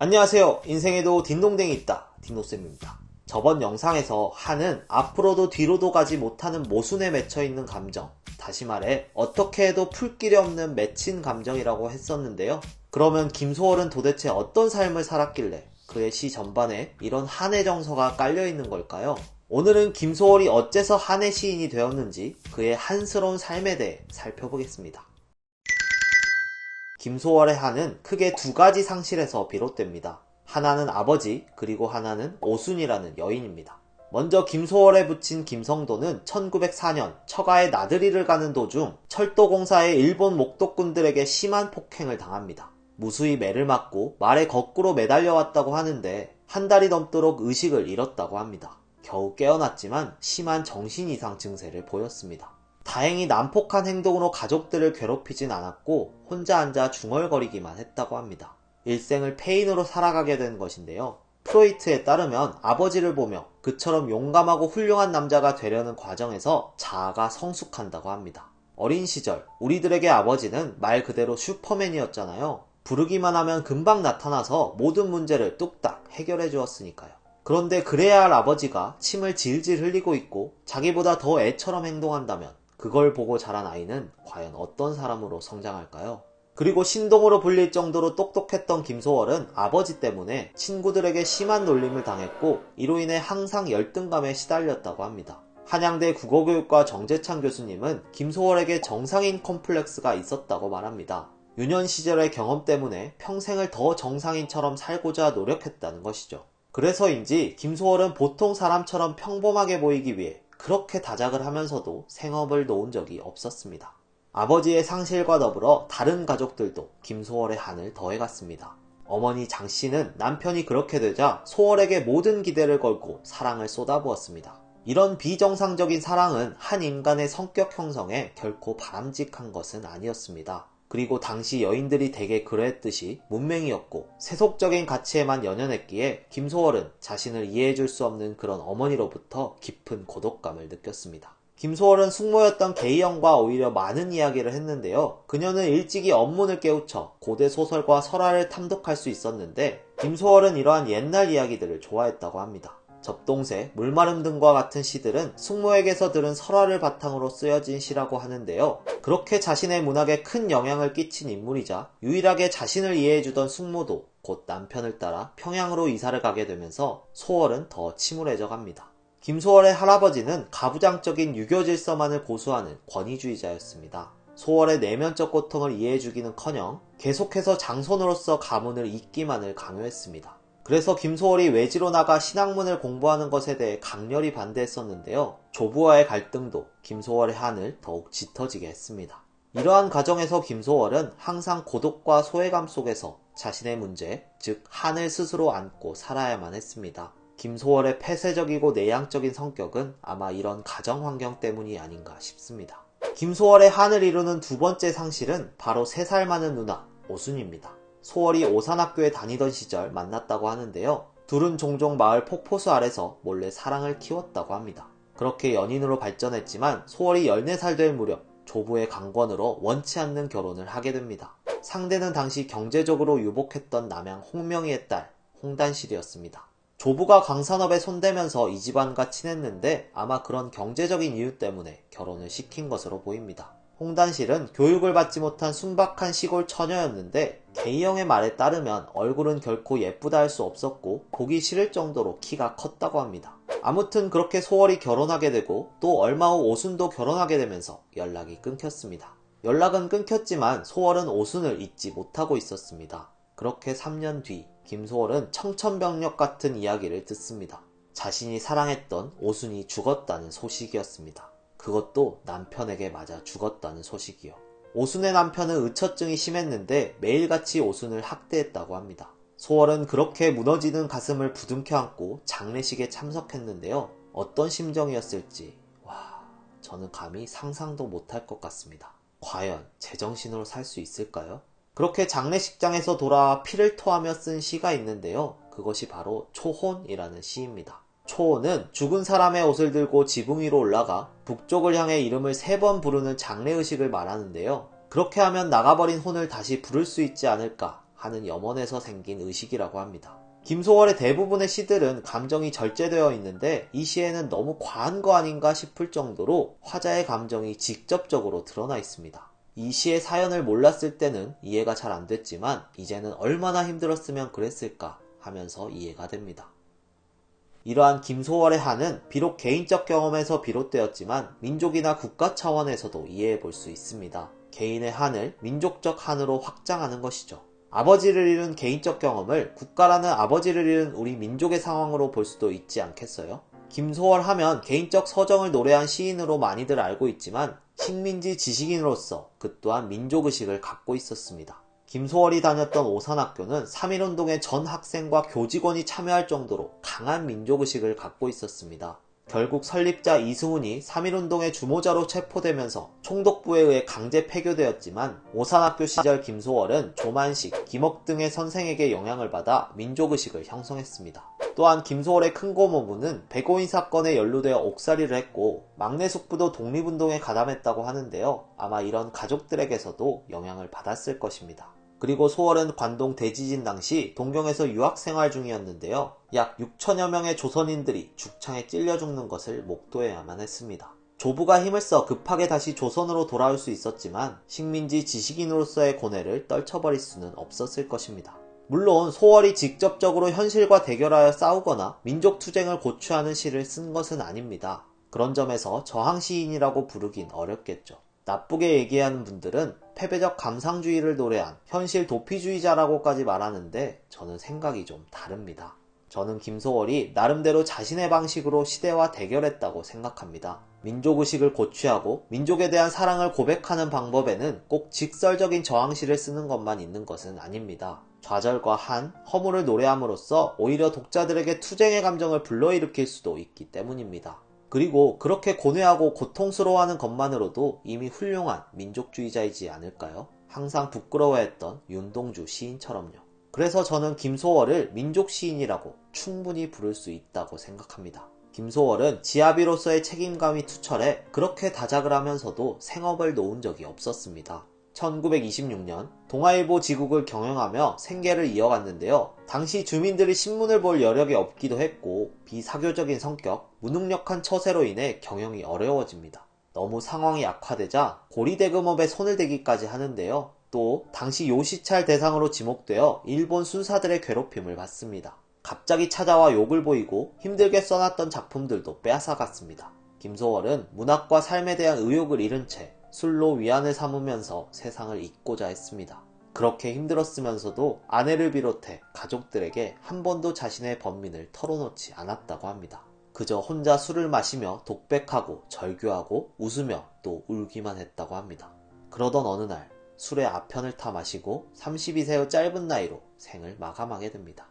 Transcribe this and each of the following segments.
안녕하세요. 인생에도 딩동댕이 있다. 딩노쌤입니다. 저번 영상에서 한은 앞으로도 뒤로도 가지 못하는 모순에 맺혀있는 감정, 다시 말해 어떻게 해도 풀 길이 없는 맺힌 감정이라고 했었는데요. 그러면 김소월은 도대체 어떤 삶을 살았길래 그의 시 전반에 이런 한의 정서가 깔려있는 걸까요? 오늘은 김소월이 어째서 한의 시인이 되었는지 그의 한스러운 삶에 대해 살펴보겠습니다. 김소월의 한은 크게 두 가지 상실에서 비롯됩니다. 하나는 아버지, 그리고 하나는 오순이라는 여인입니다. 먼저 김소월에 붙인 김성도는 1904년 처가에 나들이를 가는 도중 철도공사의 일본 목독군들에게 심한 폭행을 당합니다. 무수히 매를 맞고 말에 거꾸로 매달려왔다고 하는데 한 달이 넘도록 의식을 잃었다고 합니다. 겨우 깨어났지만 심한 정신 이상 증세를 보였습니다. 다행히 난폭한 행동으로 가족들을 괴롭히진 않았고 혼자 앉아 중얼거리기만 했다고 합니다. 일생을 폐인으로 살아가게 된 것인데요. 프로이트에 따르면 아버지를 보며 그처럼 용감하고 훌륭한 남자가 되려는 과정에서 자아가 성숙한다고 합니다. 어린 시절 우리들에게 아버지는 말 그대로 슈퍼맨이었잖아요. 부르기만 하면 금방 나타나서 모든 문제를 뚝딱 해결해 주었으니까요. 그런데 그래야 할 아버지가 침을 질질 흘리고 있고 자기보다 더 애처럼 행동한다면 그걸 보고 자란 아이는 과연 어떤 사람으로 성장할까요? 그리고 신동으로 불릴 정도로 똑똑했던 김소월은 아버지 때문에 친구들에게 심한 놀림을 당했고 이로 인해 항상 열등감에 시달렸다고 합니다. 한양대 국어교육과 정재창 교수님은 김소월에게 정상인 컴플렉스가 있었다고 말합니다. 유년 시절의 경험 때문에 평생을 더 정상인처럼 살고자 노력했다는 것이죠. 그래서인지 김소월은 보통 사람처럼 평범하게 보이기 위해 그렇게 다작을 하면서도 생업을 놓은 적이 없었습니다. 아버지의 상실과 더불어 다른 가족들도 김소월의 한을 더해갔습니다. 어머니 장씨는 남편이 그렇게 되자 소월에게 모든 기대를 걸고 사랑을 쏟아부었습니다. 이런 비정상적인 사랑은 한 인간의 성격 형성에 결코 바람직한 것은 아니었습니다. 그리고 당시 여인들이 대개 그러했듯이 문맹이었고 세속적인 가치에만 연연했기에 김소월은 자신을 이해해줄 수 없는 그런 어머니로부터 깊은 고독감을 느꼈습니다. 김소월은 숙모였던 계희영과 오히려 많은 이야기를 했는데요. 그녀는 일찍이 업문을 깨우쳐 고대 소설과 설화를 탐독할 수 있었는데 김소월은 이러한 옛날 이야기들을 좋아했다고 합니다. 접동새, 물마름 등과 같은 시들은 숙모에게서 들은 설화를 바탕으로 쓰여진 시라고 하는데요. 그렇게 자신의 문학에 큰 영향을 끼친 인물이자 유일하게 자신을 이해해주던 숙모도 곧 남편을 따라 평양으로 이사를 가게 되면서 소월은 더 침울해져 갑니다. 김소월의 할아버지는 가부장적인 유교 질서만을 고수하는 권위주의자였습니다. 소월의 내면적 고통을 이해해주기는커녕 계속해서 장손으로서 가문을 잇기만을 강요했습니다. 그래서 김소월이 외지로 나가 신학문을 공부하는 것에 대해 강렬히 반대했었는데요. 조부와의 갈등도 김소월의 한을 더욱 짙어지게 했습니다. 이러한 과정에서 김소월은 항상 고독과 소외감 속에서 자신의 문제, 즉 한을 스스로 안고 살아야만 했습니다. 김소월의 폐쇄적이고 내향적인 성격은 아마 이런 가정 환경 때문이 아닌가 싶습니다. 김소월의 한을 이루는 두 번째 상실은 바로 3살 많은 누나 오순입니다. 소월이 오산학교에 다니던 시절 만났다고 하는데요. 둘은 종종 마을 폭포수 아래서 몰래 사랑을 키웠다고 합니다. 그렇게 연인으로 발전했지만 소월이 14살 될 무렵 조부의 강권으로 원치 않는 결혼을 하게 됩니다. 상대는 당시 경제적으로 유복했던 남양 홍명희의 딸 홍단실이었습니다. 조부가 광산업에 손대면서 이 집안과 친했는데 아마 그런 경제적인 이유 때문에 결혼을 시킨 것으로 보입니다. 홍단실은 교육을 받지 못한 순박한 시골 처녀였는데 계희영의 말에 따르면 얼굴은 결코 예쁘다 할 수 없었고 보기 싫을 정도로 키가 컸다고 합니다. 아무튼 그렇게 소월이 결혼하게 되고 또 얼마 후 오순도 결혼하게 되면서 연락이 끊겼습니다. 연락은 끊겼지만 소월은 오순을 잊지 못하고 있었습니다. 그렇게 3년 뒤 김소월은 청천벽력 같은 이야기를 듣습니다. 자신이 사랑했던 오순이 죽었다는 소식이었습니다. 그것도 남편에게 맞아 죽었다는 소식이요. 오순의 남편은 의처증이 심했는데 매일같이 오순을 학대했다고 합니다. 소월은 그렇게 무너지는 가슴을 부둥켜 안고 장례식에 참석했는데요. 어떤 심정이었을지 저는 감히 상상도 못할 것 같습니다. 과연 제정신으로 살 수 있을까요? 그렇게 장례식장에서 돌아와 피를 토하며 쓴 시가 있는데요. 그것이 바로 초혼이라는 시입니다. 초혼은 죽은 사람의 옷을 들고 지붕 위로 올라가 북쪽을 향해 이름을 3번 부르는 장례의식을 말하는데요. 그렇게 하면 나가버린 혼을 다시 부를 수 있지 않을까 하는 염원에서 생긴 의식이라고 합니다. 김소월의 대부분의 시들은 감정이 절제되어 있는데 이 시에는 너무 과한 거 아닌가 싶을 정도로 화자의 감정이 직접적으로 드러나 있습니다. 이 시의 사연을 몰랐을 때는 이해가 잘 안 됐지만 이제는 얼마나 힘들었으면 그랬을까 하면서 이해가 됩니다. 이러한 김소월의 한은 비록 개인적 경험에서 비롯되었지만 민족이나 국가 차원에서도 이해해 볼 수 있습니다. 개인의 한을 민족적 한으로 확장하는 것이죠. 아버지를 잃은 개인적 경험을 국가라는 아버지를 잃은 우리 민족의 상황으로 볼 수도 있지 않겠어요? 김소월 하면 개인적 서정을 노래한 시인으로 많이들 알고 있지만 식민지 지식인으로서 그 또한 민족의식을 갖고 있었습니다. 김소월이 다녔던 오산학교는 3.1운동의 전 학생과 교직원이 참여할 정도로 강한 민족의식을 갖고 있었습니다. 결국 설립자 이승훈이 3.1운동의 주모자로 체포되면서 총독부에 의해 강제 폐교되었지만 오산학교 시절 김소월은 조만식, 김옥 등의 선생에게 영향을 받아 민족의식을 형성했습니다. 또한 김소월의 큰고모부는 백오인 사건에 연루되어 옥살이를 했고 막내 숙부도 독립운동에 가담했다고 하는데요. 아마 이런 가족들에게서도 영향을 받았을 것입니다. 그리고 소월은 관동 대지진 당시 동경에서 유학생활 중이었는데요. 약 6천여 명의 조선인들이 죽창에 찔려 죽는 것을 목도해야만 했습니다. 조부가 힘을 써 급하게 다시 조선으로 돌아올 수 있었지만 식민지 지식인으로서의 고뇌를 떨쳐버릴 수는 없었을 것입니다. 물론 소월이 직접적으로 현실과 대결하여 싸우거나 민족투쟁을 고취하는 시를 쓴 것은 아닙니다. 그런 점에서 저항시인이라고 부르긴 어렵겠죠. 나쁘게 얘기하는 분들은 패배적 감상주의를 노래한 현실 도피주의자라고까지 말하는데 저는 생각이 좀 다릅니다. 저는 김소월이 나름대로 자신의 방식으로 시대와 대결했다고 생각합니다. 민족의식을 고취하고 민족에 대한 사랑을 고백하는 방법에는 꼭 직설적인 저항시를 쓰는 것만 있는 것은 아닙니다. 좌절과 한, 허물을 노래함으로써 오히려 독자들에게 투쟁의 감정을 불러일으킬 수도 있기 때문입니다. 그리고 그렇게 고뇌하고 고통스러워하는 것만으로도 이미 훌륭한 민족주의자이지 않을까요? 항상 부끄러워했던 윤동주 시인처럼요. 그래서 저는 김소월을 민족시인이라고 충분히 부를 수 있다고 생각합니다. 김소월은 지아비로서의 책임감이 투철해 그렇게 다작을 하면서도 생업을 놓은 적이 없었습니다. 1926년 동아일보 지국을 경영하며 생계를 이어갔는데요. 당시 주민들이 신문을 볼 여력이 없기도 했고 비사교적인 성격, 무능력한 처세로 인해 경영이 어려워집니다. 너무 상황이 악화되자 고리대금업에 손을 대기까지 하는데요. 또 당시 요시찰 대상으로 지목되어 일본 순사들의 괴롭힘을 받습니다. 갑자기 찾아와 욕을 보이고 힘들게 써놨던 작품들도 빼앗아갔습니다. 김소월은 문학과 삶에 대한 의욕을 잃은 채 술로 위안을 삼으면서 세상을 잊고자 했습니다. 그렇게 힘들었으면서도 아내를 비롯해 가족들에게 한 번도 자신의 번민을 털어놓지 않았다고 합니다. 그저 혼자 술을 마시며 독백하고 절규하고 웃으며 또 울기만 했다고 합니다. 그러던 어느 날 술의 아편을 타 마시고 32세의 짧은 나이로 생을 마감하게 됩니다.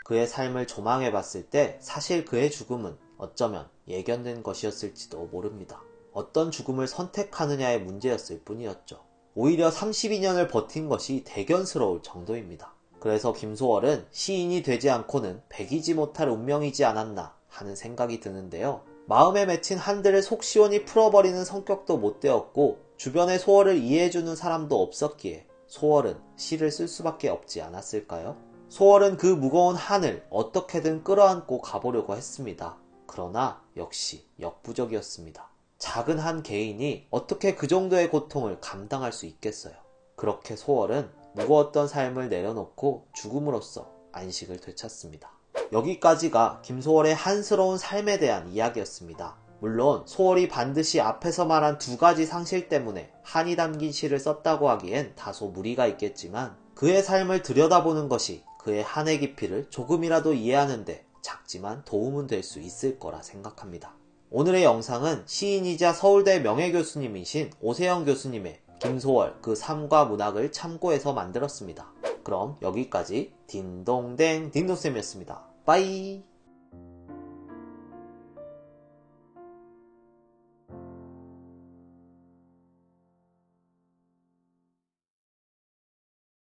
그의 삶을 조망해봤을 때 사실 그의 죽음은 어쩌면 예견된 것이었을지도 모릅니다. 어떤 죽음을 선택하느냐의 문제였을 뿐이었죠. 오히려 32년을 버틴 것이 대견스러울 정도입니다. 그래서 김소월은 시인이 되지 않고는 배기지 못할 운명이지 않았나 하는 생각이 드는데요. 마음에 맺힌 한들을 속 시원히 풀어버리는 성격도 못 되었고 주변에 소월을 이해해주는 사람도 없었기에 소월은 시를 쓸 수밖에 없지 않았을까요? 소월은 그 무거운 한을 어떻게든 끌어안고 가보려고 했습니다. 그러나 역시 역부족이었습니다. 작은 한 개인이 어떻게 그 정도의 고통을 감당할 수 있겠어요. 그렇게 소월은 무거웠던 삶을 내려놓고 죽음으로써 안식을 되찾습니다. 여기까지가 김소월의 한스러운 삶에 대한 이야기였습니다. 물론 소월이 반드시 앞에서 말한 두 가지 상실 때문에 한이 담긴 시를 썼다고 하기엔 다소 무리가 있겠지만 그의 삶을 들여다보는 것이 그의 한의 깊이를 조금이라도 이해하는데 작지만 도움은 될 수 있을 거라 생각합니다. 오늘의 영상은 시인이자 서울대 명예교수님이신 오세영 교수님의 김소월 그 삶과 문학을 참고해서 만들었습니다. 그럼 여기까지 딩동댕 딩동쌤이었습니다. 빠이.